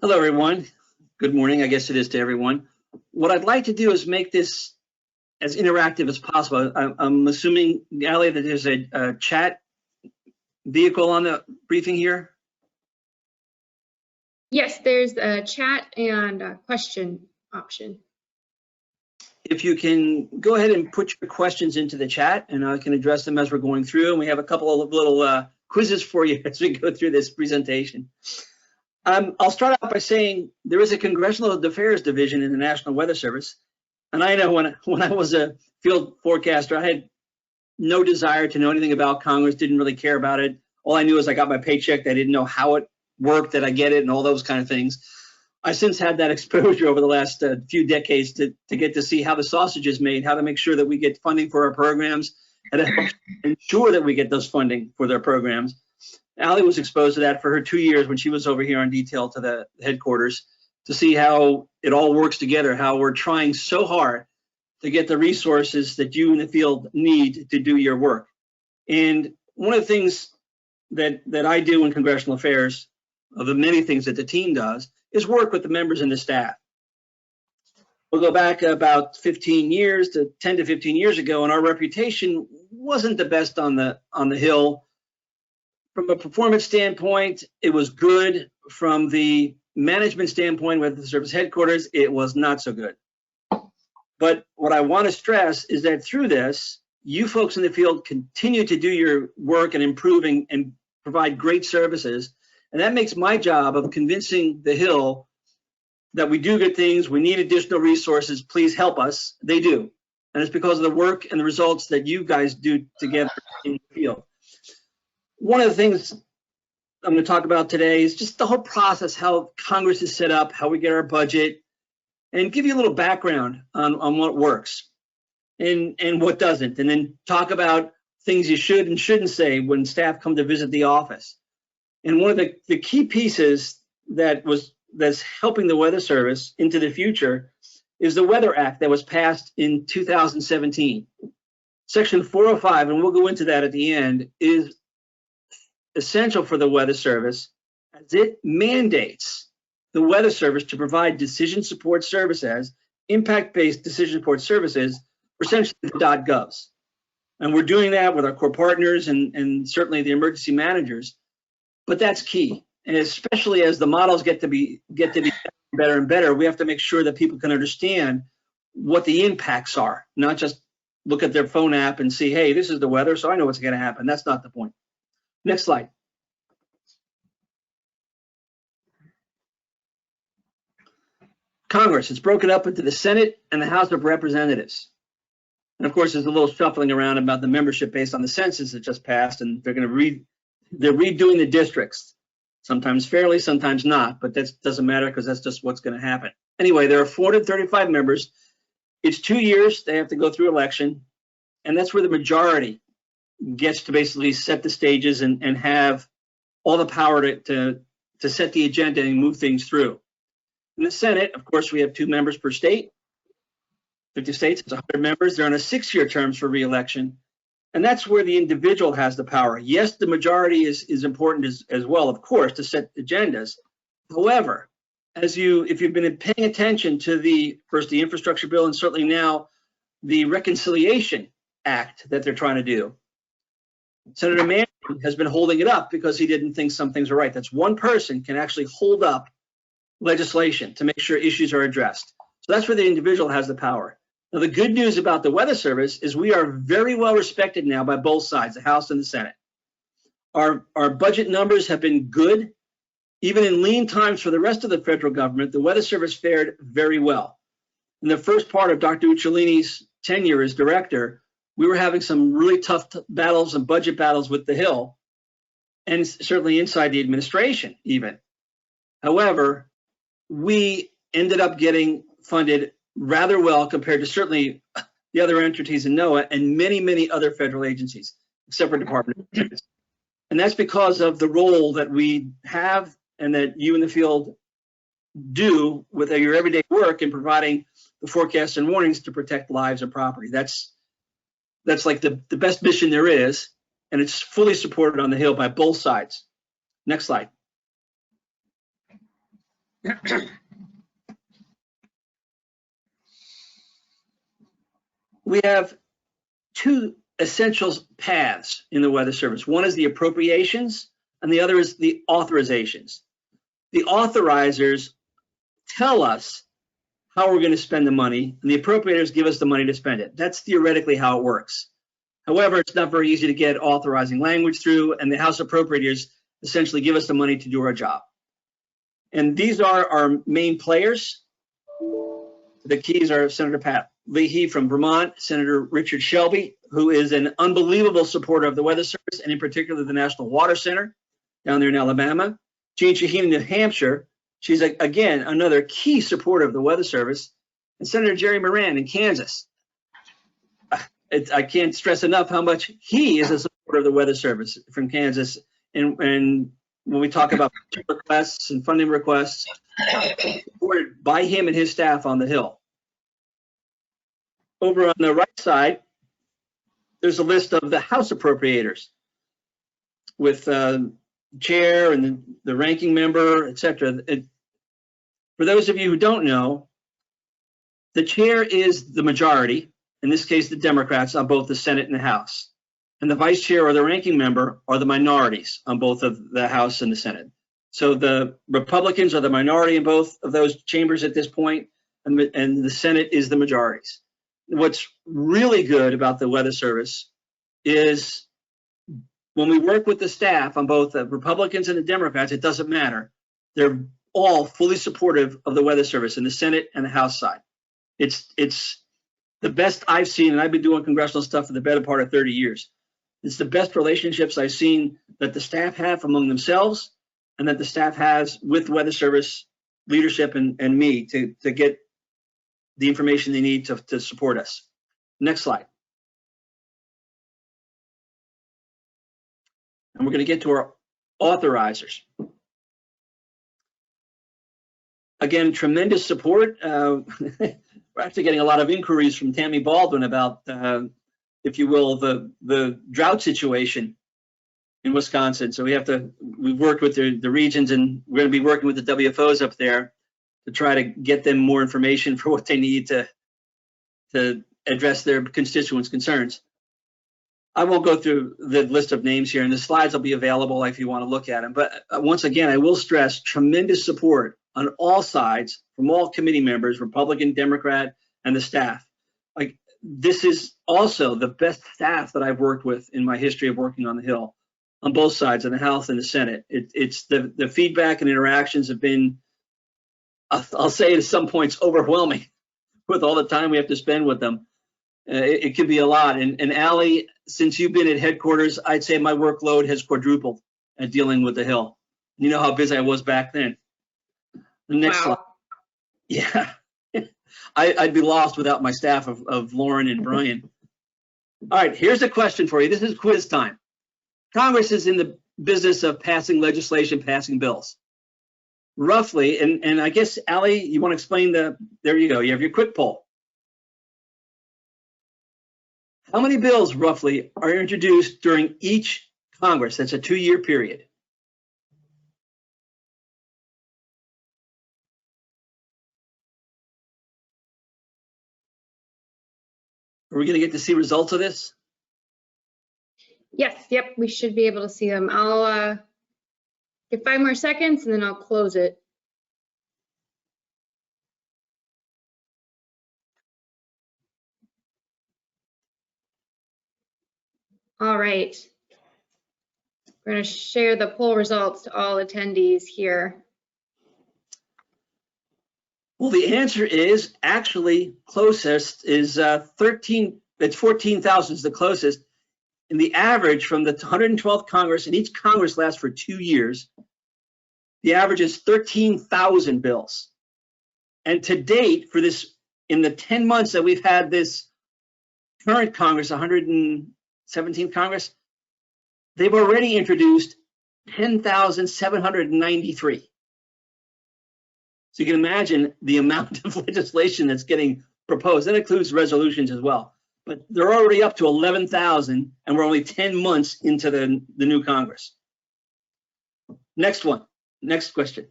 Hello, everyone. Good morning, I guess it is to everyone. What I'd like to do is make this as interactive as possible. I'm assuming, Ali, that there's a chat vehicle on the briefing here? Yes, there's a chat and a question option. If you can go ahead and put your questions into the chat, and I can address them as we're going through. And we have a couple of little quizzes for you as we go through this presentation. I'll start out by saying there is a Congressional Affairs Division in the National Weather Service. And I know when I was a field forecaster, I had no desire to know anything about Congress, didn't really care about it. All I knew is I got my paycheck. I didn't know how it worked, that I get it, and all those kind of things. I since had that exposure over the last few decades to get to see how the sausage is made, how to make sure that we get funding for our programs, and to ensure that we get those funding for their programs. Ali was exposed to that for her 2 years when she was over here on detail to the headquarters to see how it all works together, how we're trying so hard to get the resources that you in the field need to do your work. And one of the things that I do in Congressional Affairs, of the many things that the team does, is work with the members and the staff. We'll go back about 15 years to 10 to 15 years ago, and our reputation wasn't the best on the Hill. From a performance standpoint, it was good. From the management standpoint with the service headquarters, it was not so good. But what I want to stress is that through this, you folks in the field continue to do your work and improving and provide great services. And that makes my job of convincing the Hill that we do good things, we need additional resources, please help us. They do. And it's because of the work and the results that you guys do together in the field. One of the things I'm going to talk about today is just the whole process, how Congress is set up, how we get our budget, and give you a little background on what works and what doesn't, and then talk about things you should and shouldn't say when staff come to visit the office. And one of the key pieces that's helping the Weather Service into the future is the Weather Act that was passed in 2017. Section 405, and we'll go into that at the end, is essential for the Weather Service as it mandates the Weather Service to provide decision support services, impact-based decision support services, for essentially the .govs. And we're doing that with our core partners and certainly the emergency managers. But that's key, and especially as the models get to be better and better, we have to make sure that people can understand what the impacts are, not just look at their phone app and see, hey, this is the weather, so I know what's going to happen. That's not the point. Next slide. Congress is broken up into the Senate and the House of Representatives. And of course, there's a little shuffling around about the membership based on the census that just passed, and they're redoing the districts, sometimes fairly, sometimes not, but that doesn't matter because that's just what's going to happen. Anyway, there are 435 members. It's 2 years. They have to go through election, and that's where the majority gets to basically set the stages and have all the power to set the agenda and move things through. In the Senate, of course, we have 2 members per state. 50 states, it's 100 members. They're on a 6-year terms for re-election. And that's where the individual has the power. Yes, the majority is important as well, of course, to set agendas. However, if you've been paying attention to first the infrastructure bill and certainly now the Reconciliation Act that they're trying to do, Senator Manchin has been holding it up because he didn't think some things were right. That's one person can actually hold up legislation to make sure issues are addressed. So that's where the individual has the power. Now, the good news about the Weather Service is we are very well respected now by both sides, the House and the Senate. Our budget numbers have been good. Even in lean times for the rest of the federal government, the Weather Service fared very well. In the first part of Dr. Uccellini's tenure as director, we were having some really tough battles and budget battles with the Hill, and certainly inside the administration even. However, we ended up getting funded rather well compared to certainly the other entities in NOAA and many, many other federal agencies, except for Department of Defense. And that's because of the role that we have and that you in the field do with your everyday work in providing the forecasts and warnings to protect lives and property. That's like the best mission there is, and it's fully supported on the Hill by both sides. Next slide. We have two essential paths in the Weather Service. One is the appropriations, and the other is the authorizations. The authorizers tell us how we're going to spend the money, and the appropriators give us the money to spend it. That's theoretically how it works. However, it's not very easy to get authorizing language through, and the House appropriators essentially give us the money to do our job. And these are our main players. The keys are Senator Pat Leahy from Vermont, Senator Richard Shelby, who is an unbelievable supporter of the Weather Service, and in particular the National Water Center down there in Alabama. Jean Shaheen, New Hampshire. She's, again, another key supporter of the Weather Service. And Senator Jerry Moran in Kansas. I can't stress enough how much he is a supporter of the Weather Service from Kansas. And when we talk about requests and funding requests, supported by him and his staff on the Hill. Over on the right side, there's a list of the House appropriators with chair and the ranking member, etc. For those of you who don't know, the chair is the majority, in this case the Democrats, on both the Senate and the House. And the vice chair or the ranking member are the minorities on both of the House and the Senate. So the Republicans are the minority in both of those chambers at this point, and the Senate is the majorities. What's really good about the Weather Service is when we work with the staff on both the Republicans and the Democrats, it doesn't matter. They're all fully supportive of the Weather Service in the Senate and the House side. It's the best I've seen, and I've been doing congressional stuff for the better part of 30 years. It's the best relationships I've seen that the staff have among themselves and that the staff has with Weather Service leadership and me to get the information they need to support us. Next slide. And we're going to get to our authorizers. Again, tremendous support. We're actually getting a lot of inquiries from Tammy Baldwin about, if you will, the drought situation in Wisconsin. So we've worked with the regions, and we're going to be working with the WFOs up there to try to get them more information for what they need to address their constituents' concerns. I won't go through the list of names here, and the slides will be available if you want to look at them. But once again, I will stress tremendous support on all sides from all committee members, Republican, Democrat, and the staff. Like, this is also the best staff that I've worked with in my history of working on the Hill, on both sides, in the House and the Senate. It's the feedback and interactions have been, I'll say at some points, overwhelming with all the time we have to spend with them. It can be a lot. And Allie, since you've been at headquarters, I'd say my workload has quadrupled at dealing with the Hill. You know how busy I was back then. The next slide. Yeah, I'd be lost without my staff of Lauren and Brian. All right, here's a question for you. This is quiz time. Congress is in the business of passing legislation, passing bills. Roughly, and I guess, Allie, you want to explain there you go, you have your quick poll. How many bills, roughly, are introduced during each Congress? That's a 2-year period. Are we going to get to see results of this? Yes, yep, we should be able to see them. I'll give 5 more seconds and then I'll close it. All right. We're going to share the poll results to all attendees here. Well, the answer is actually closest is 13, it's 14,000 is the closest. And the average from the 112th Congress, and each Congress lasts for 2 years, the average is 13,000 bills. And to date, for this, in the 10 months that we've had this current Congress, 117th Congress, they've already introduced 10,793. So you can imagine the amount of legislation that's getting proposed. That includes resolutions as well. But they're already up to 11,000, and we're only 10 months into the new Congress. Next one, next question.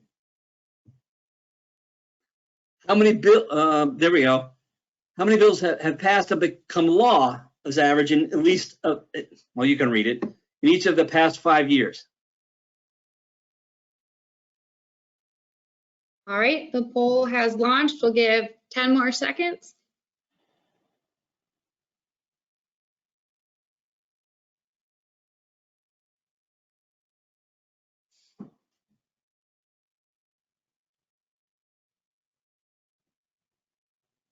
How many there we go. How many bills have passed and become law as average in at least, well, you can read it, in each of the past 5 years? All right, the poll has launched. We'll give 10 more seconds.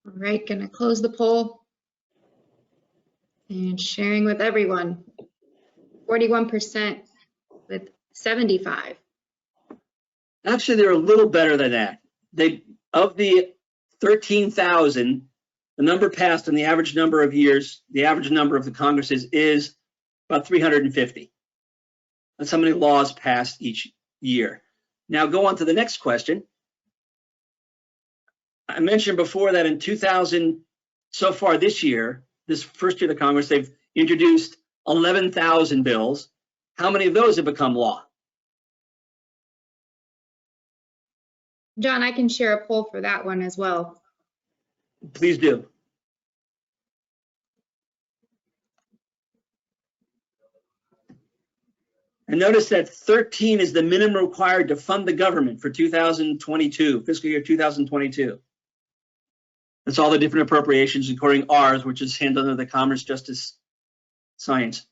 All right, gonna close the poll and sharing with everyone. 41% with 75. Actually, they're a little better than that. Of the 13,000, the number passed in the average number of years, the average number of the Congresses is about 350. That's how many laws passed each year. Now go on to the next question. I mentioned before that in 2000, so far this year, this first year of the Congress, they've introduced 11,000 bills. How many of those have become law? John, I can share a poll for that one as well. Please do. And notice that 13 is the minimum required to fund the government for 2022, fiscal year 2022. That's all the different appropriations, including ours, which is handled under the Commerce, Justice, Science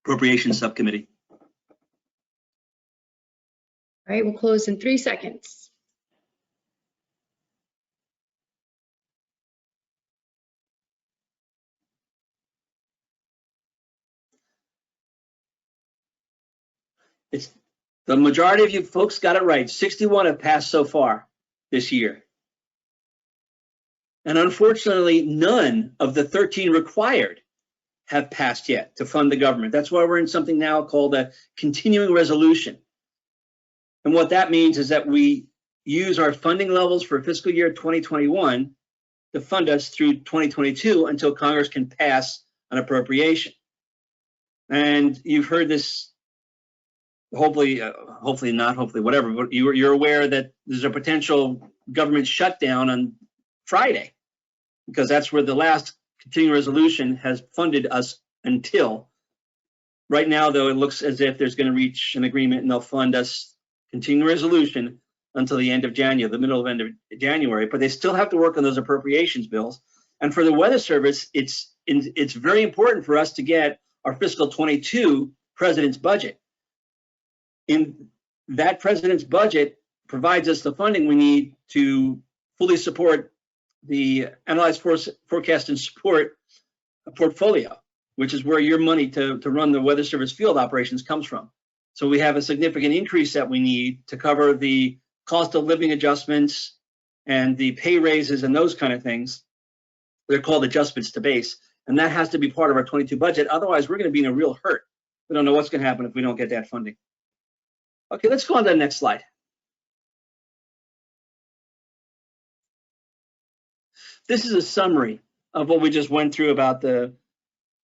Appropriations Subcommittee. All right, we'll close in 3 seconds. It's the majority of you folks got it right. 61 have passed so far this year. And unfortunately, none of the 13 required have passed yet to fund the government. That's why we're in something now called a continuing resolution. And what that means is that we use our funding levels for fiscal year 2021 to fund us through 2022 until Congress can pass an appropriation. And you've heard this, hopefully, hopefully not, hopefully whatever, but you're aware that there's a potential government shutdown on Friday, because that's where the last continuing resolution has funded us until. Right now, though, it looks as if there's going to reach an agreement and they'll fund us continuing resolution until the end of January, the middle of end of January, but they still have to work on those appropriations bills. And for the Weather Service, it's very important for us to get our fiscal 22 president's budget. In that president's budget provides us the funding we need to fully support the Analyze, Forecast, and Support portfolio, which is where your money to run the Weather Service field operations comes from. So we have a significant increase that we need to cover the cost of living adjustments and the pay raises and those kind of things. They're called adjustments to base. And that has to be part of our 22 budget. Otherwise, we're going to be in a real hurt. We don't know what's going to happen if we don't get that funding. Okay, let's go on to the next slide. This is a summary of what we just went through about the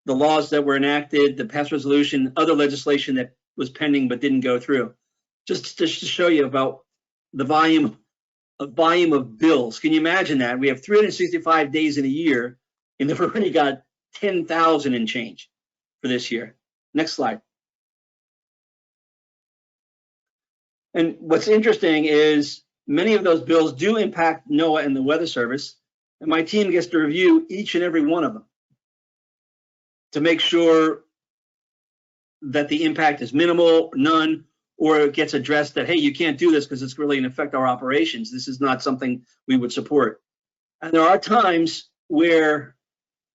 laws that were enacted, the past resolution, other legislation that was pending but didn't go through. Just to show you about the volume of bills. Can you imagine that? We have 365 days in a year, and we've already got 10,000 and change for this year. Next slide. And what's interesting is many of those bills do impact NOAA and the Weather Service, and my team gets to review each and every one of them to make sure that the impact is minimal, none, or it gets addressed that, hey, you can't do this because it's really going to affect our operations. This is not something we would support. And there are times where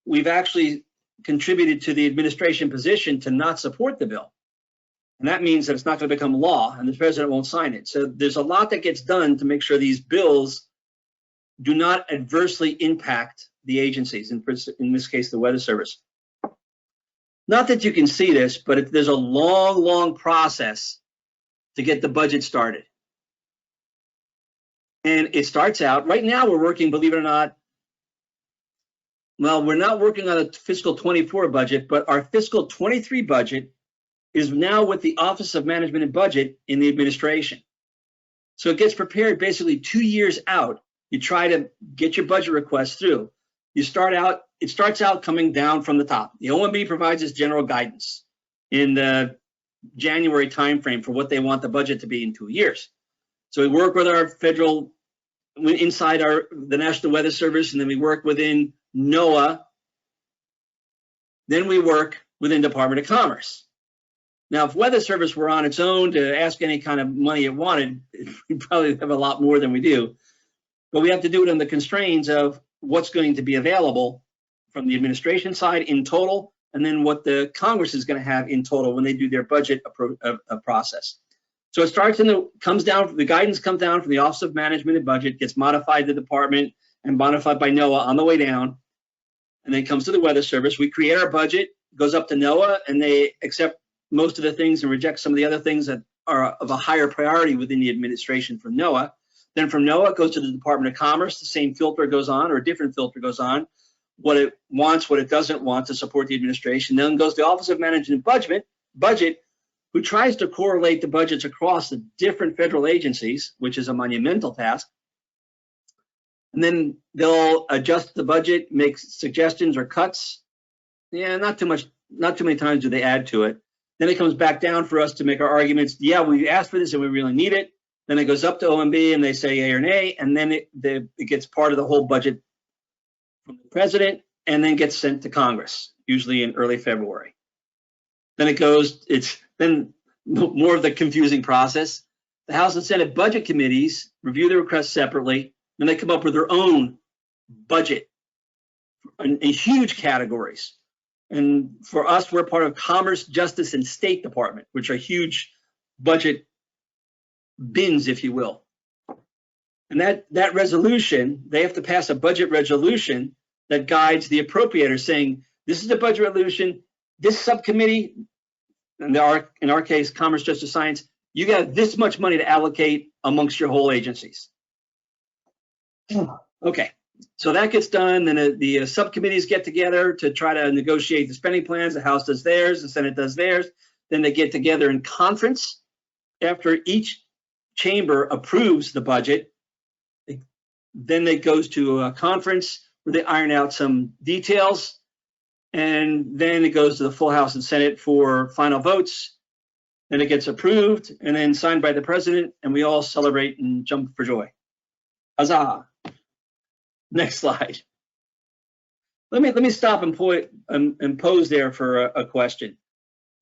we've actually contributed to the administration position to not support the bill. And that means that it's not going to become law and the president won't sign it. So there's a lot that gets done to make sure these bills do not adversely impact the agencies, in this case, the Weather Service. Not that you can see this, but there's a long, long process to get the budget started. And it starts out, right now we're working, believe it or not, well, we're not working on a fiscal 24 budget, but our fiscal 23 budget is now with the Office of Management and Budget in the administration. So it gets prepared basically 2 years out. You try to get your budget request through. It starts out coming down from the top. The OMB provides us general guidance in the January timeframe for what they want the budget to be in 2 years. So we work with our federal, inside the National Weather Service, and then we work within NOAA. Then we work within Department of Commerce. Now, if Weather Service were on its own to ask any kind of money it wanted, we'd probably have a lot more than we do. But we have to do it on the constraints of what's going to be available from the administration side in total, and then what the Congress is going to have in total when they do their budget process. So it starts comes down, the guidance comes down from the Office of Management and Budget, gets modified to the department and modified by NOAA on the way down, and then comes to the Weather Service. We create our budget, goes up to NOAA, and they accept most of the things and reject some of the other things that are of a higher priority within the administration from NOAA. Then from NOAA, it goes to the Department of Commerce. The same filter goes on, or a different filter goes on, what it wants, what it doesn't want to support the administration. Then goes to the Office of Management and Budget, who tries to correlate the budgets across the different federal agencies, which is a monumental task. And then they'll adjust the budget, make suggestions or cuts. Yeah, not too many times do they add to it. Then it comes back down for us to make our arguments. Yeah, we asked for this and we really need it. Then it goes up to OMB and they say yay or nay, and then it gets part of the whole budget from the president and then gets sent to Congress, usually in early February. Then it's then more of the confusing process. The House and Senate budget committees review the requests separately, and they come up with their own budget in huge categories. And for us, we're part of Commerce, Justice, and State Department, which are huge budget bins, if you will. And that resolution, they have to pass a budget resolution that guides the appropriator, saying, this is the budget resolution, this subcommittee, in our case, Commerce, Justice, Science, you got this much money to allocate amongst your whole agencies. Okay, so that gets done. Then the subcommittees get together to try to negotiate the spending plans. The House does theirs, the Senate does theirs. Then they get together in conference. After each chamber approves the budget, then it goes to a conference where they iron out some details. And then it goes to the full House and Senate for final votes. Then it gets approved and then signed by the president, and we all celebrate and jump for joy. Huzzah. Next slide. Let me stop and pose there for a question.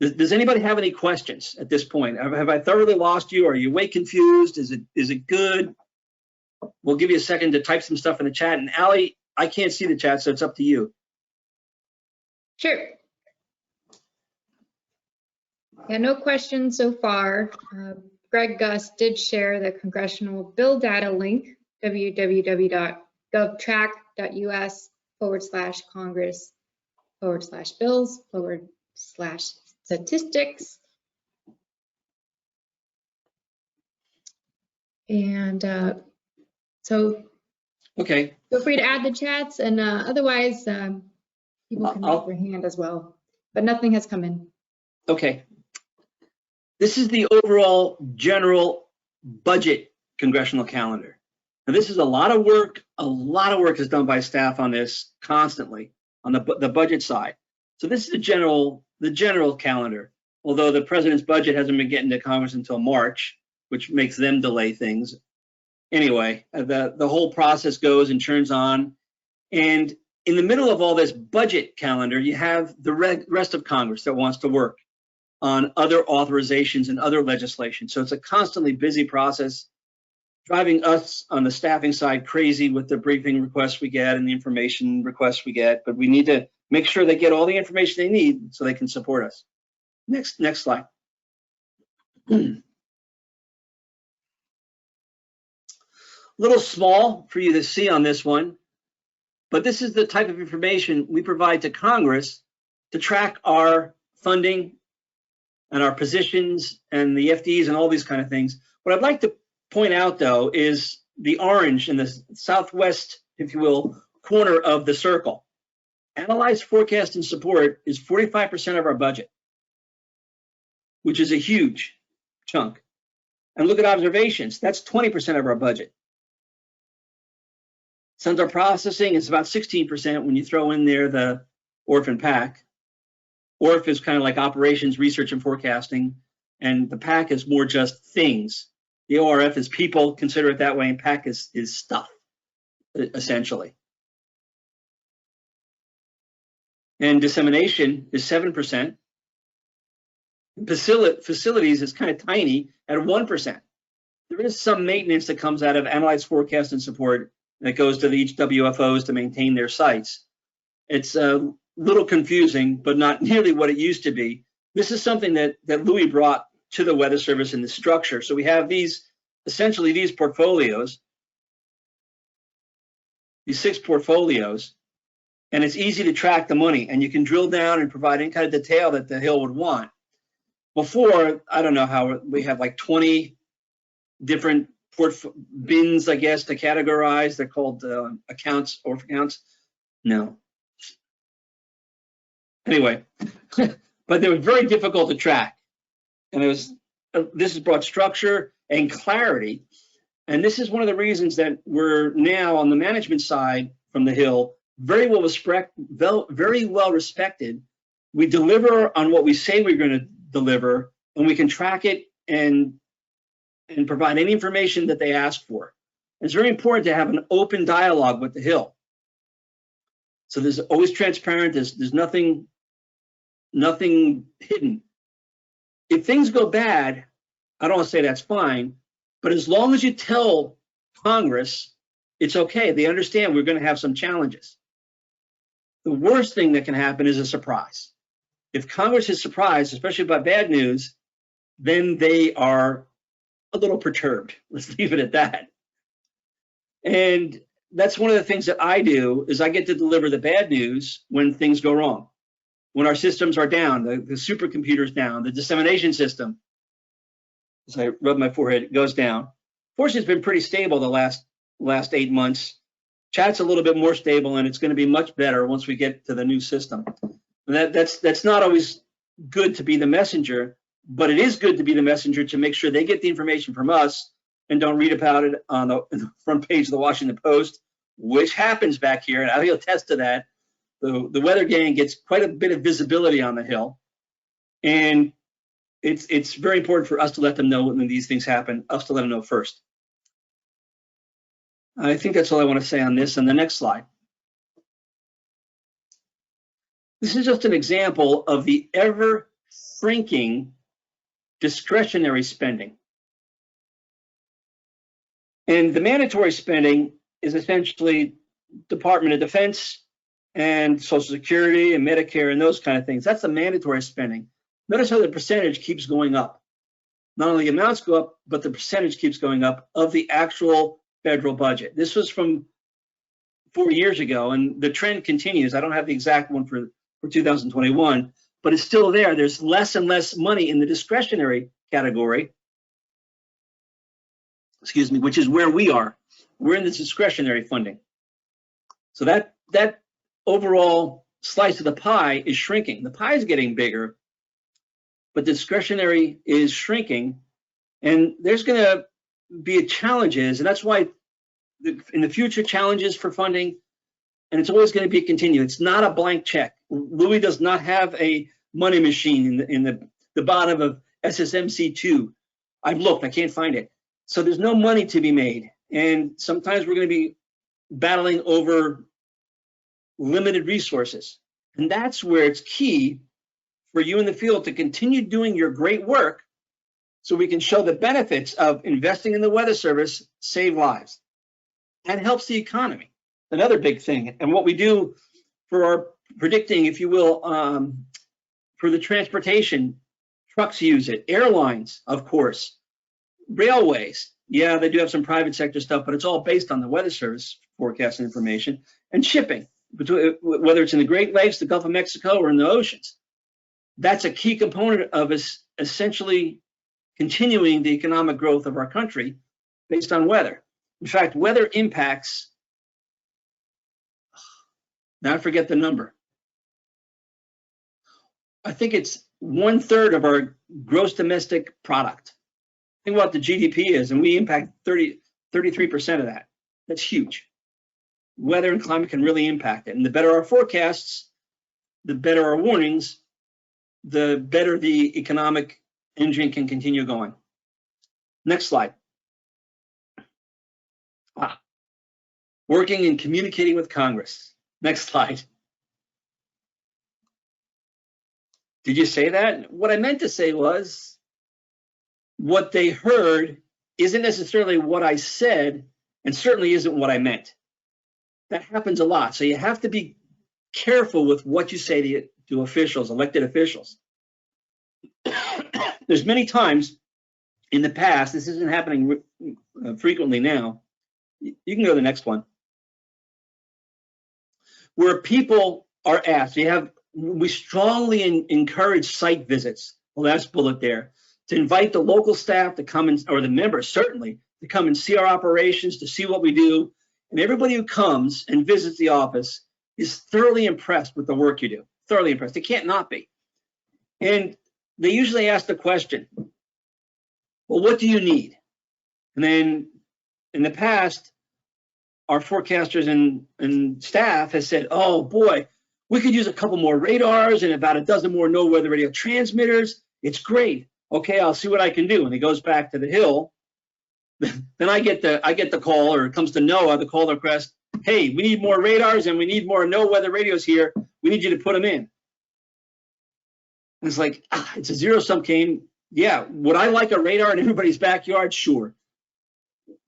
Does anybody have any questions at this point? Have I thoroughly lost you? Are you way confused? Is it good? We'll give you a second to type some stuff in the chat. And Allie, I can't see the chat, so it's up to you. Sure. Yeah, no questions so far. Greg Gus did share the Congressional Bill Data link, www.govtrack.us/Congress/bills/statistics. And so okay, feel free to add the chats, and otherwise people can raise their hand as well, but nothing has come in. Okay. This is the overall general budget congressional calendar. And this is a lot of work. A lot of work is done by staff on this constantly on the budget side. So this is the general calendar, although the president's budget hasn't been getting to Congress until March, which makes them delay things. Anyway, the whole process goes and turns on. And in the middle of all this budget calendar, you have the rest of Congress that wants to work on other authorizations and other legislation. So it's a constantly busy process, driving us on the staffing side crazy with the briefing requests we get and the information requests we get, but we need to make sure they get all the information they need so they can support us. Next slide. Little small for you to see on this one, but this is the type of information we provide to Congress to track our funding and our positions and the FDs and all these kind of things. What I'd like to point out, though, is the orange in the southwest, if you will, corner of the circle. Analyze, forecast, and support is 45% of our budget, which is a huge chunk. And look at observations. That's 20% of our budget. Central processing is about 16% when you throw in there the ORF and PAC. ORF is kind of like operations, research, and forecasting, and the PAC is more just things. The ORF is people, consider it that way, and PAC is stuff, essentially. And dissemination is 7%. Facilities is kind of tiny at 1%. There is some maintenance that comes out of analyze, forecast, and support that goes to each WFOs to maintain their sites. It's a little confusing, but not nearly what it used to be. This is something that Louis brought to the Weather Service in the structure. So we have essentially these portfolios, these 6 portfolios, and it's easy to track the money, and you can drill down and provide any kind of detail that the Hill would want. Before, I don't know how, we have like 20 different bins, I guess, to categorize. They're called accounts or accounts. No. Anyway, but they were very difficult to track. And this has brought structure and clarity. And this is one of the reasons that we're now on the management side from the Hill very well respected. We deliver on what we say we're going to deliver, and we can track it and provide any information that they ask for. It's very important to have an open dialogue with the Hill. So there's always transparent, there's nothing hidden. If things go bad, I don't want to say that's fine, but as long as you tell Congress, it's okay. They understand we're going to have some challenges. The worst thing that can happen is a surprise. If Congress is surprised, especially by bad news, then they are a little perturbed. Let's leave it at that. And that's one of the things that I do, is I get to deliver the bad news when things go wrong. When our systems are down, the supercomputer's down, the dissemination system, as I rub my forehead, it goes down. Fortunately, it's been pretty stable the last 8 months. Chat's a little bit more stable, and it's going to be much better once we get to the new system. And that's not always good to be the messenger, but it is good to be the messenger to make sure they get the information from us and don't read about it on the front page of the Washington Post, which happens back here, and I'll attest to that. The weather gang gets quite a bit of visibility on the Hill, and it's very important for us to let them know when these things happen, us to let them know first. I think that's all I want to say on this. And the next slide. This is just an example of the ever shrinking discretionary spending. And the mandatory spending is essentially Department of Defense and Social Security and Medicare and those kind of things. That's the mandatory spending. Notice how the percentage keeps going up. Not only the amounts go up, but the percentage keeps going up of the actual federal budget. This was from 4 years ago, and the trend continues. I don't have the exact one for 2021, but it's still there. There's less and less money in the discretionary category, excuse me, which is where we are. We're in the discretionary funding. So that overall slice of the pie is shrinking. The pie is getting bigger, but discretionary is shrinking, and there's going to be challenges, and that's why in the future challenges for funding, and it's always going to be continued. It's not a blank check. Louis does not have a money machine in the bottom of SSMC2. I've looked, I can't find it. So there's no money to be made, and sometimes we're going to be battling over limited resources, and that's where it's key for you in the field to continue doing your great work so we can show the benefits of investing in the Weather Service save lives and helps the economy. Another big thing, and what we do for our predicting, if you will, for the transportation, trucks use it, airlines, of course, railways. Yeah, they do have some private sector stuff, but it's all based on the Weather Service forecasting information, and shipping, whether it's in the Great Lakes, the Gulf of Mexico, or in the oceans. That's a key component of us essentially continuing the economic growth of our country based on weather. In fact, weather impacts, now I forget the number. I think it's 1/3 of our gross domestic product. Think about what the GDP is, and we impact 33% of that. That's huge. Weather and climate can really impact it. And the better our forecasts, the better our warnings, the better the economic engine can continue going. Next slide. Working and communicating with Congress. Next slide. Did you say that? What I meant to say was, what they heard isn't necessarily what I said, and certainly isn't what I meant. That happens a lot. So you have to be careful with what you say to officials, elected officials. There's many times in the past, this isn't happening frequently now. You can go to the next one. Where people are asked, we strongly encourage site visits. Well, last bullet there, to invite the local staff to come and, or the members certainly, to come and see our operations, to see what we do. And everybody who comes and visits the office is thoroughly impressed with the work you do. Thoroughly impressed. They can't not be. And they usually ask the question, well, what do you need? And then in the past, our forecasters and staff has said, oh boy, we could use a couple more radars and about a dozen more no-weather radio transmitters. It's great. Okay, I'll see what I can do. And he goes back to the Hill. Then I get the call, or it comes to NOAA, the call to request, hey, we need more radars and we need more no-weather radios here. We need you to put them in. And it's like, it's a zero-sum game. Yeah, would I like a radar in everybody's backyard? Sure.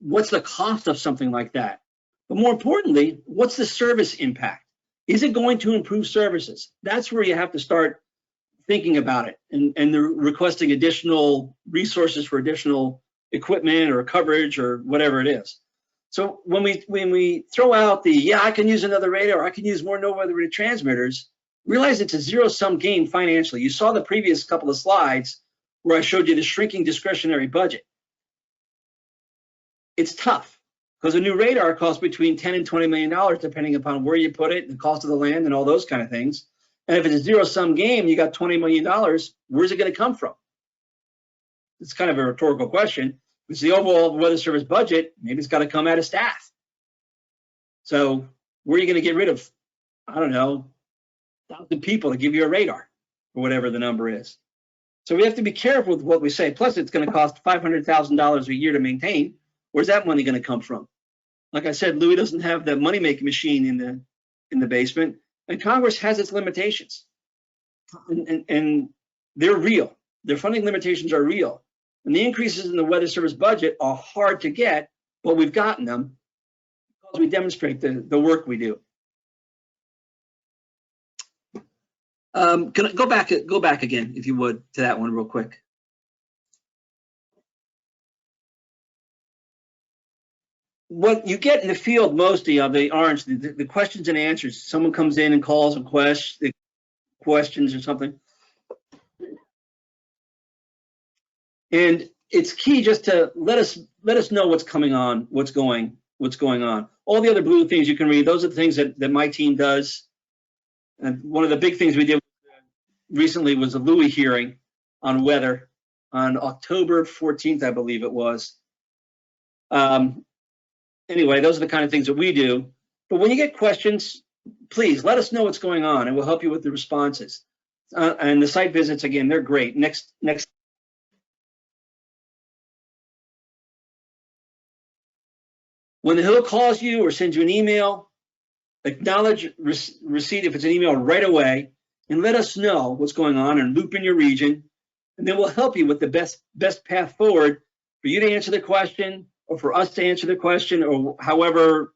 What's the cost of something like that? But more importantly, what's the service impact? Is it going to improve services? That's where you have to start thinking about it and requesting additional resources for additional equipment or coverage or whatever it is. So when we throw out I can use another radar, I can use more no-weather radio transmitters, realize it's a zero-sum game financially. You saw the previous couple of slides where I showed you the shrinking discretionary budget. It's tough because a new radar costs between $10 and $20 million, depending upon where you put it, the cost of the land and all those kind of things. And if it's a zero-sum game, you got $20 million, where's it going to come from? It's kind of a rhetorical question. It's the overall Weather Service budget, maybe it's got to come out of staff. So where are you going to get rid of, I don't know, 1,000 people to give you a radar or whatever the number is? So we have to be careful with what we say. Plus, it's going to cost $500,000 a year to maintain. Where's that money going to come from? Like I said, Louis doesn't have the money-making machine in the basement, and Congress has its limitations, and they're real. Their funding limitations are real, and the increases in the Weather Service budget are hard to get, but we've gotten them because we demonstrate the work we do. Can I go back again, if you would, to that one real quick. What you get in the field mostly of the orange, the questions and answers. Someone comes in and calls and questions or something. And it's key just to let us know what's coming on, what's going on. All the other blue things you can read, those are the things that my team does. And one of the big things we did recently was a Louis hearing on weather on October 14th, I believe it was. Anyway, those are the kind of things that we do. But when you get questions, please let us know what's going on, and we'll help you with the responses. And the site visits, again, they're great. Next. When the Hill calls you or sends you an email, acknowledge receipt if it's an email right away, and let us know what's going on and loop in your region, and then we'll help you with the best path forward for you to answer the question, or for us to answer the question, or however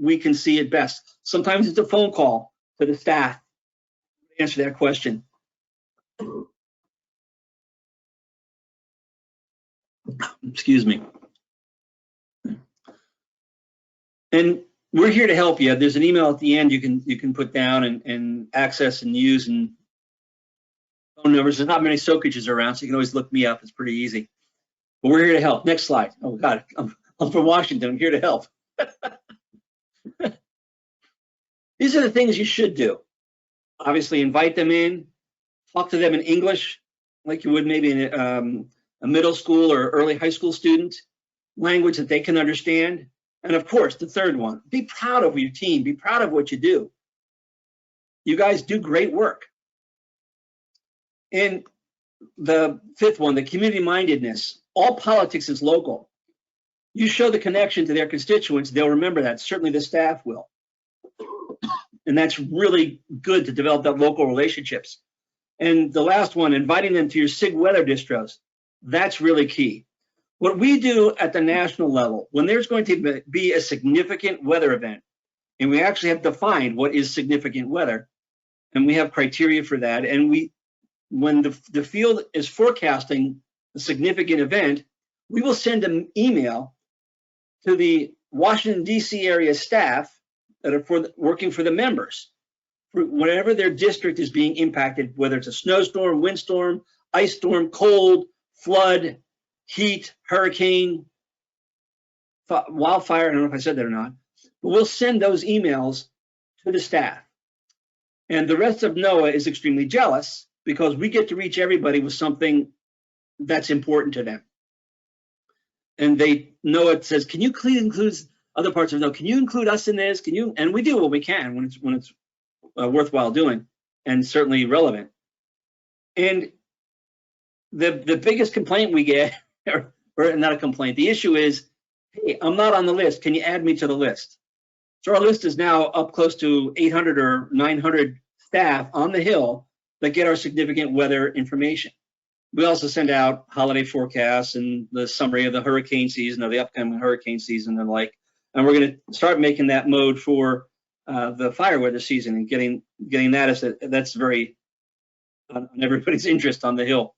we can see it best. Sometimes it's a phone call to the staff to answer that question. Excuse me. And we're here to help you. There's an email at the end you can put down and access and use, and phone numbers. There's not many Sokiches around, so you can always look me up. It's pretty easy. But we're here to help. Next slide. Oh God, I'm from Washington. I'm here to help. These are the things you should do. Obviously, invite them in, talk to them in English, like you would maybe in a middle school or early high school student, language that they can understand. And of course, the third one, be proud of your team, be proud of what you do. You guys do great work. And the fifth one, the community mindedness. All politics is local. You show the connection to their constituents, they'll remember that. Certainly the staff will. And that's really good to develop that local relationships. And the last one, inviting them to your SIG weather distros. That's really key. What we do at the national level, when there's going to be a significant weather event, and we actually have defined what is significant weather, and we have criteria for that, and when the field is forecasting a significant event, we will send an email to the Washington, D.C. area staff that are working for the members, for whatever their district is being impacted, whether it's a snowstorm, windstorm, ice storm, cold, flood, heat, hurricane, wildfire. I don't know if I said that or not, but we'll send those emails to the staff. And the rest of NOAA is extremely jealous because we get to reach everybody with something that's important to them. And NOAA says, can you include other parts of NOAA? Can you include us in this? Can you? And we do what we can when it's worthwhile doing and certainly relevant. And the biggest complaint we get, or not a complaint, the issue is, hey, I'm not on the list. Can you add me to the list? So our list is now up close to 800 or 900 staff on the Hill that get our significant weather information. We also send out holiday forecasts and the summary of the hurricane season, or the upcoming hurricane season and the like. And we're going to start making that mode for the fire weather season and getting that that's very on everybody's interest on the Hill.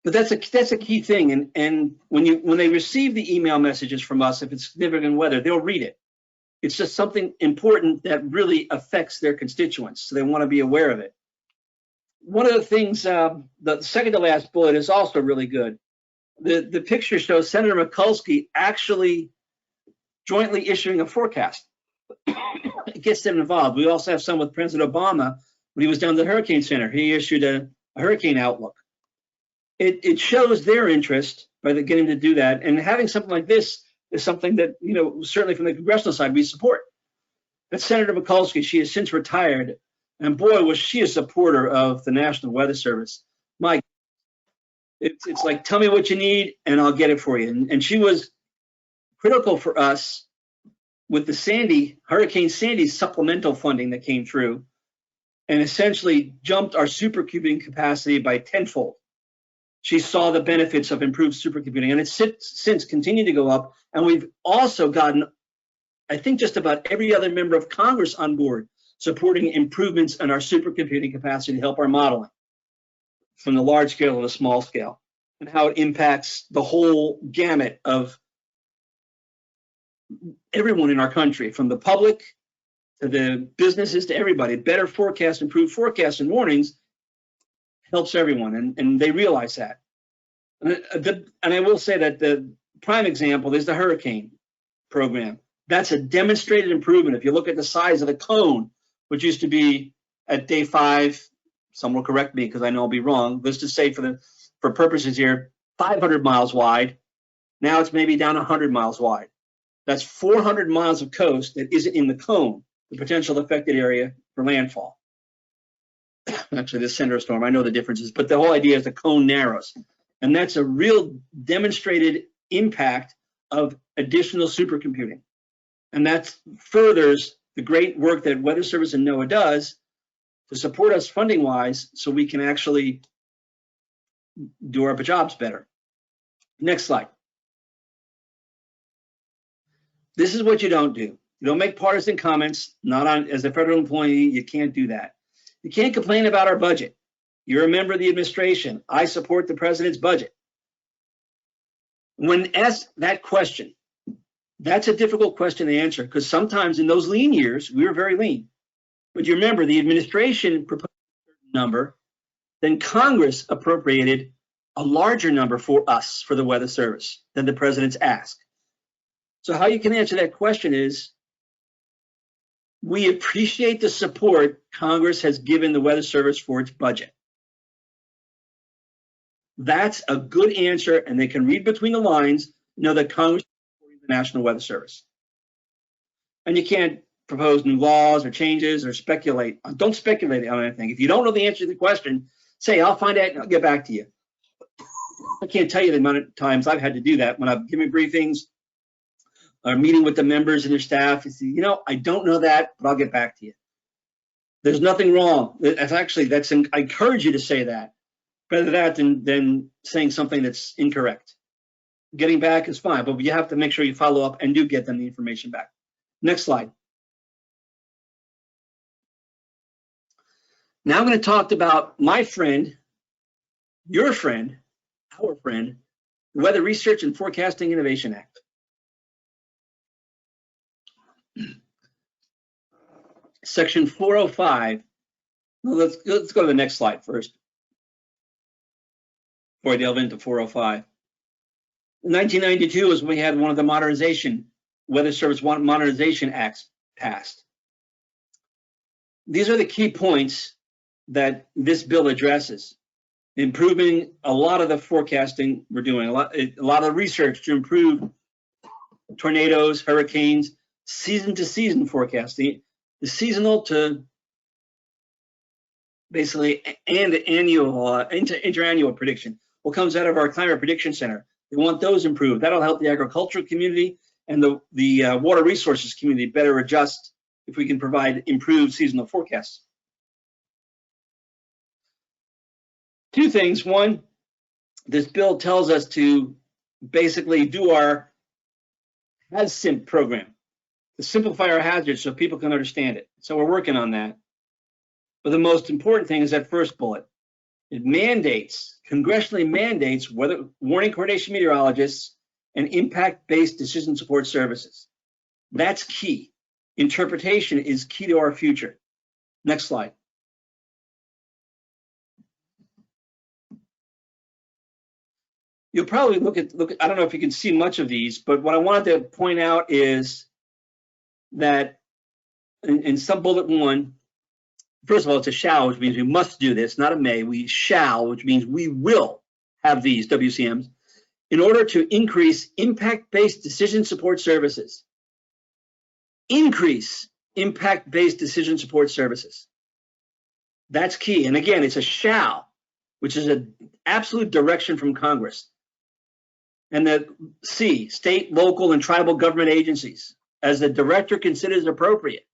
But that's a key thing. And when they receive the email messages from us, if it's significant weather, they'll read it. It's just something important that really affects their constituents, so they want to be aware of it. One of the things, the second to last bullet is also really good. The picture shows Senator Mikulski actually jointly issuing a forecast. It gets them involved. We also have some with President Obama when he was down at the Hurricane Center. He issued a hurricane outlook. It shows their interest by getting to do that. And having something like this is something that, certainly from the congressional side, we support. But Senator Mikulski, she has since retired. And boy, was she a supporter of the National Weather Service. Mike, it's like, tell me what you need and I'll get it for you. And she was critical for us with the Hurricane Sandy supplemental funding that came through and essentially jumped our supercomputing capacity by tenfold. She saw the benefits of improved supercomputing, and it's since continued to go up. And we've also gotten, I think, just about every other member of Congress on board supporting improvements in our supercomputing capacity to help our modeling from the large scale to the small scale, and how it impacts the whole gamut of everyone in our country, from the public to the businesses to everybody. Better forecasts, improved forecasts and warnings helps everyone, and they realize that. And I will say that the prime example is the hurricane program. That's a demonstrated improvement. If you look at the size of the cone, which used to be at day 5, some will correct me because I know I'll be wrong, let's just say for purposes here, 500 miles wide. Now it's maybe down 100 miles wide. That's 400 miles of coast that isn't in the cone, the potential affected area for landfall. Actually, the center of storm, I know the differences, but the whole idea is the cone narrows. And that's a real demonstrated impact of additional supercomputing. And that furthers the great work that Weather Service and NOAA does to support us funding-wise so we can actually do our jobs better. Next slide. This is what you don't do. You don't make partisan comments. As a federal employee, you can't do that. You can't complain about our budget. You're a member of the administration. I support the president's budget. When asked that question, that's a difficult question to answer because sometimes in those lean years, we were very lean. But you remember the administration proposed a certain number, then Congress appropriated a larger number for us, for the Weather Service, than the president's ask. So how you can answer that question is, we appreciate the support Congress has given the Weather Service for its budget. That's a good answer, and they can read between the lines, know that Congress is supporting the National Weather Service. And you can't propose new laws or changes or speculate. Don't speculate on anything. If you don't know the answer to the question, say, I'll find out and I'll get back to you. I can't tell you the amount of times I've had to do that when I've given briefings or meeting with the members and their staff. You say, you know, I don't know that, but I'll get back to you. There's nothing wrong. I encourage you to say that. Better that than saying something that's incorrect. Getting back is fine, but you have to make sure you follow up and do get them the information back. Next slide. Now I'm going to talk about my friend, your friend, our friend, the Weather Research and Forecasting Innovation Act. Section 405. Well, let's go to the next slide first before I delve into 405. In 1992 is when we had one of the modernization, Weather Service Modernization Acts passed. These are the key points that this bill addresses. Improving a lot of the forecasting we're doing, a lot of research to improve tornadoes, hurricanes, season to season forecasting, the seasonal to basically and annual, interannual prediction. What comes out of our Climate Prediction Center? They want those improved. That'll help the agricultural community and the water resources community better adjust if we can provide improved seasonal forecasts. Two things. One, this bill tells us to basically do our HAZSIMP program, to simplify our hazards so people can understand it. So we're working on that. But the most important thing is that first bullet. It mandates, congressionally mandates, weather warning coordination meteorologists and impact-based decision support services. That's key. Interpretation is key to our future. Next slide. You'll probably look at, I don't know if you can see much of these, but what I wanted to point out is that in sub bullet 1, first of all, it's a shall, which means we must do this, not a may. We shall, which means we will have these WCMs in order to increase impact-based decision support services. Increase impact-based decision support services. That's key. And again, it's a shall, which is an absolute direction from Congress. And the C, state, local, and tribal government agencies, as the director considers appropriate.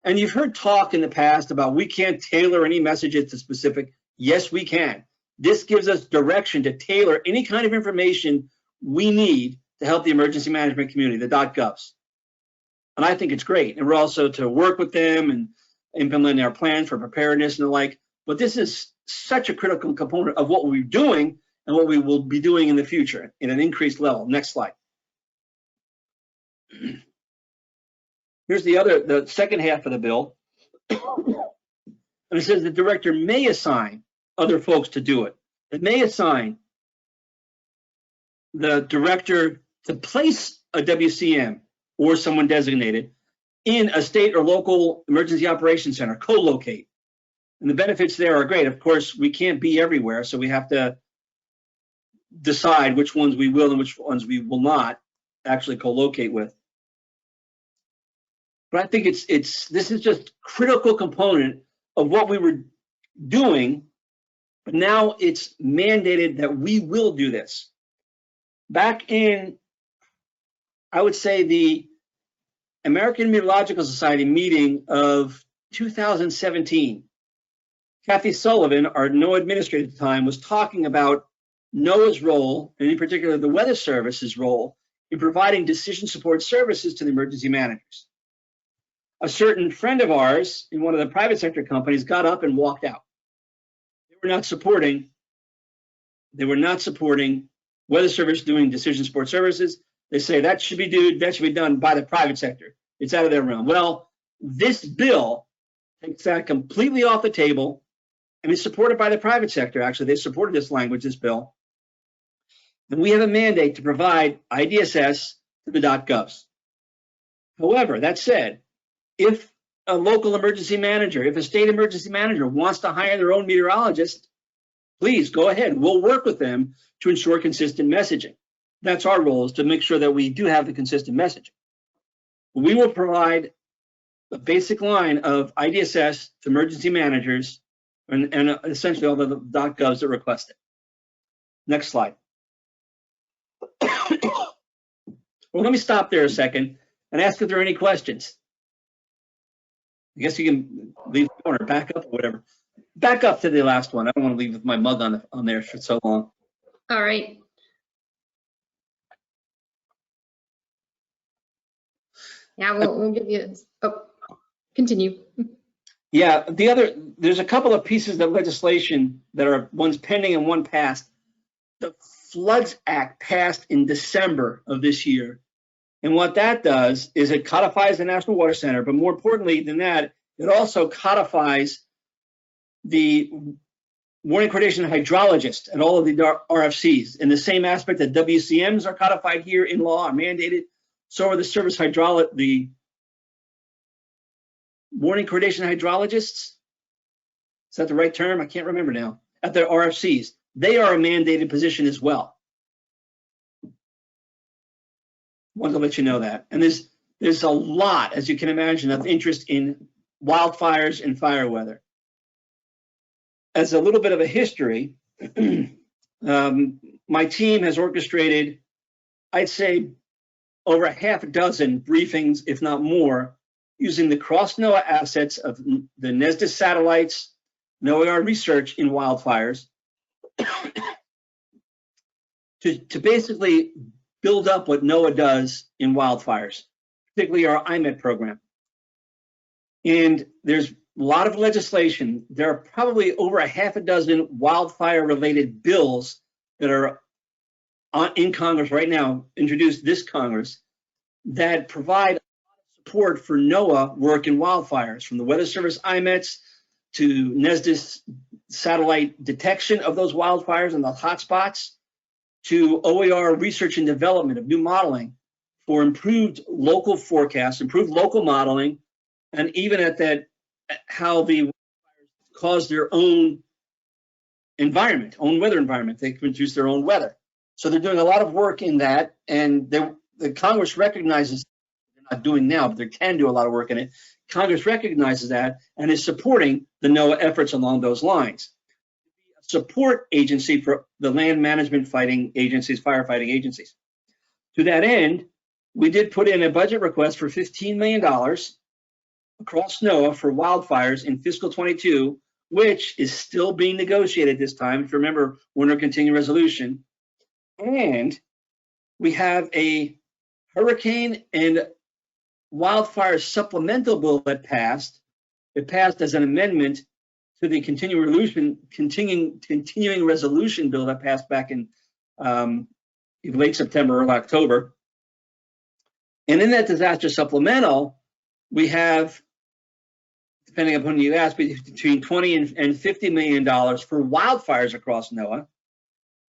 And you've heard talk in the past about we can't tailor any messages to specific. Yes, we can. This gives us direction to tailor any kind of information we need to help the emergency management community, the .govs. And I think it's great. And we're also to work with them and implement our plans for preparedness and the like. But this is such a critical component of what we're doing and what we will be doing in the future in an increased level. Next slide. Here's the second half of the bill. And it says the director may assign other folks to do it. It may assign the director to place a WCM or someone designated in a state or local emergency operations center, co-locate. And the benefits there are great. Of course, we can't be everywhere, so we have to decide which ones we will and which ones we will not actually co-locate with. But I think this is just critical component of what we were doing, but now it's mandated that we will do this. Back in, I would say, the American Meteorological Society meeting of 2017, Kathy Sullivan, our NOAA administrator at the time, was talking about NOAA's role, and in particular the Weather Service's role, in providing decision support services to the emergency managers. A certain friend of ours in one of the private sector companies got up and walked out. They were not supporting Weather Service doing decision support services. They say that should be done by the private sector. It's out of their realm. Well, this bill takes that completely off the table, and it's supported by the private sector. Actually, they supported this language, this bill. And we have a mandate to provide IDSS to the .govs. However, that said, if a local emergency manager, if a state emergency manager wants to hire their own meteorologist, please go ahead. We'll work with them to ensure consistent messaging. That's our role, is to make sure that we do have the consistent messaging. We will provide a basic line of IDSS to emergency managers and essentially all the .govs that request it. Next slide. Well, let me stop there a second and ask if there are any questions. I guess you can leave the corner, back up or whatever. Back up to the last one. I don't want to leave with my mug on there for so long. All right. Yeah, we'll give you, oh, continue. Yeah, there's a couple of pieces of legislation that are, one's pending and one passed. The Floods Act passed in December of this year. And what that does is it codifies the National Water Center, but more importantly than that, it also codifies the warning coordination hydrologist and all of the RFCs in the same aspect that WCMs are codified here in law, are mandated. So are the service the warning coordination hydrologists. Is that the right term? I can't remember now. At the RFCs, they are a mandated position as well. Wanted to let you know that. And there's a lot, as you can imagine, of interest in wildfires and fire weather. As a little bit of a history, my team has orchestrated, I'd say, over a half a dozen briefings, if not more, using the cross-NOAA assets of the NESDIS satellites, NOAA research in wildfires, to basically build up what NOAA does in wildfires, particularly our IMET program. And there's a lot of legislation. There are probably over a half a dozen wildfire-related bills that are in Congress right now, introduced this Congress, that provide support for NOAA work in wildfires, from the Weather Service IMETs to NESDIS satellite detection of those wildfires and the hotspots, to OER research and development of new modeling for improved local forecasts, improved local modeling, and even at that, how the wildfires cause their own environment, own weather environment. They can produce their own weather. So they're doing a lot of work in that, and the Congress recognizes, they're not doing now, but they can do a lot of work in it. Congress recognizes that and is supporting the NOAA efforts along those lines. Support agency for the land management fighting agencies, firefighting agencies. To that end, we did put in a budget request for $15 million across NOAA for wildfires in fiscal 22, which is still being negotiated this time. If you remember, we're under continuing resolution. And we have a hurricane and wildfire supplemental bill that passed. It passed as an amendment to the continuing resolution bill that passed back in late September or October. And in that disaster supplemental, we have, depending upon who you ask, between $20 and $50 million for wildfires across NOAA.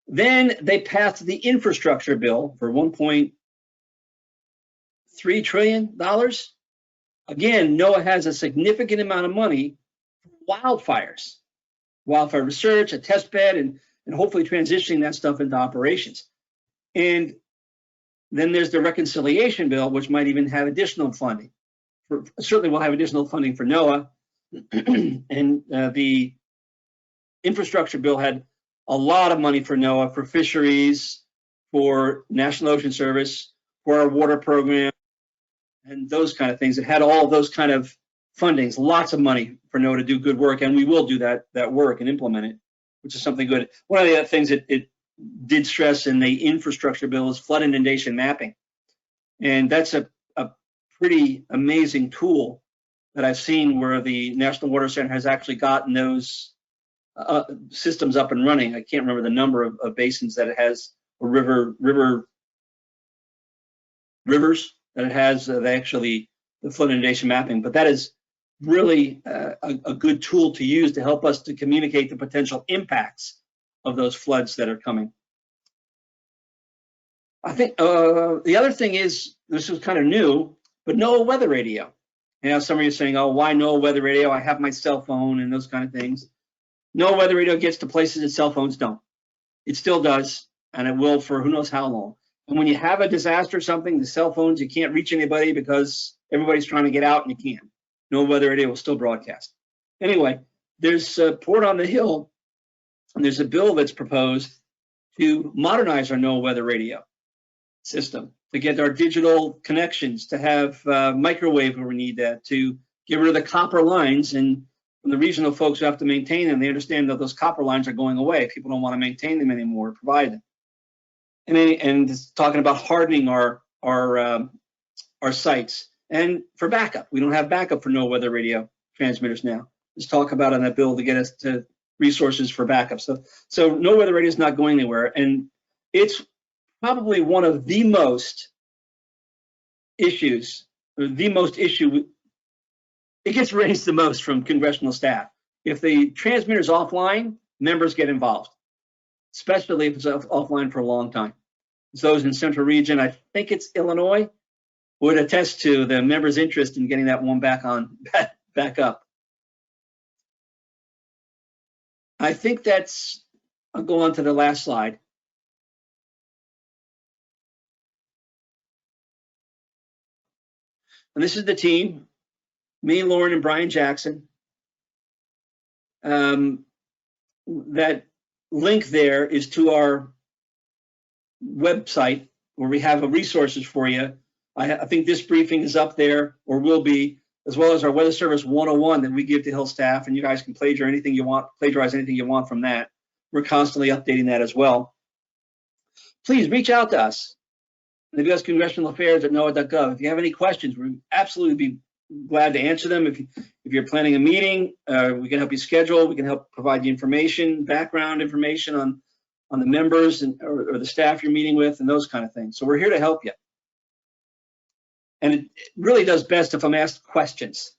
Then they passed the infrastructure bill for $1.3 trillion. Again, NOAA has a significant amount of money for wildfires, wildfire research, a test bed, and hopefully transitioning that stuff into operations. And then there's the reconciliation bill, which might even have additional funding. Certainly will have additional funding for NOAA. And the infrastructure bill had a lot of money for NOAA, for fisheries, for National Ocean Service, for our water program, and those kind of things. It had all of those kind of fundings, lots of money for NOAA to do good work, and we will do that work and implement it, which is something good. One of the other things it did stress in the infrastructure bill is flood inundation mapping. And that's a pretty amazing tool that I've seen where the National Water Center has actually gotten those systems up and running. I can't remember the number of basins that it has, or rivers that it has the flood inundation mapping, but that is really a good tool to use to help us to communicate the potential impacts of those floods that are coming. I think the other thing is, this was kind of new, but NOAA weather radio. You know, some of you are saying, oh, why NOAA weather radio? I have my cell phone and those kind of things. No weather radio gets to places that cell phones don't. It still does, and it will for who knows how long. And when you have a disaster or something, the cell phones, you can't reach anybody because everybody's trying to get out and you can't. No weather radio will still broadcast. Anyway, there's a Port on the Hill, and there's a bill that's proposed to modernize our no weather radio system, to get our digital connections, to have microwave where we need that, to get rid of the copper lines. And from the regional folks who have to maintain them, they understand that those copper lines are going away. People don't want to maintain them anymore, provide them. And it's talking about hardening our sites. And for backup, we don't have backup for no weather radio transmitters now. Let's talk about on that bill to get us to resources for backup. So no weather radio is not going anywhere, and it's probably one of the most issues, or the most issue. It gets raised the most from congressional staff. If the transmitter's offline, members get involved, especially if it's offline for a long time. Those in Central Region, I think it's Illinois, would attest to the members' interest in getting that one back up. I think I'll go on to the last slide. And this is the team, me, Lauren, and Brian Jackson. That link there is to our website where we have resources for you. I think this briefing is up there, or will be, as well as our Weather Service 101 that we give to Hill staff, and you guys can plagiarize anything you want from that. We're constantly updating that as well. Please reach out to us. The U.S. Congressional Affairs at NOAA.gov. If you have any questions, we'd absolutely be glad to answer them. If you're planning a meeting, we can help you schedule. We can help provide you information, background information on the members or the staff you're meeting with, and those kind of things. So we're here to help you. And it really does best if I'm asked questions.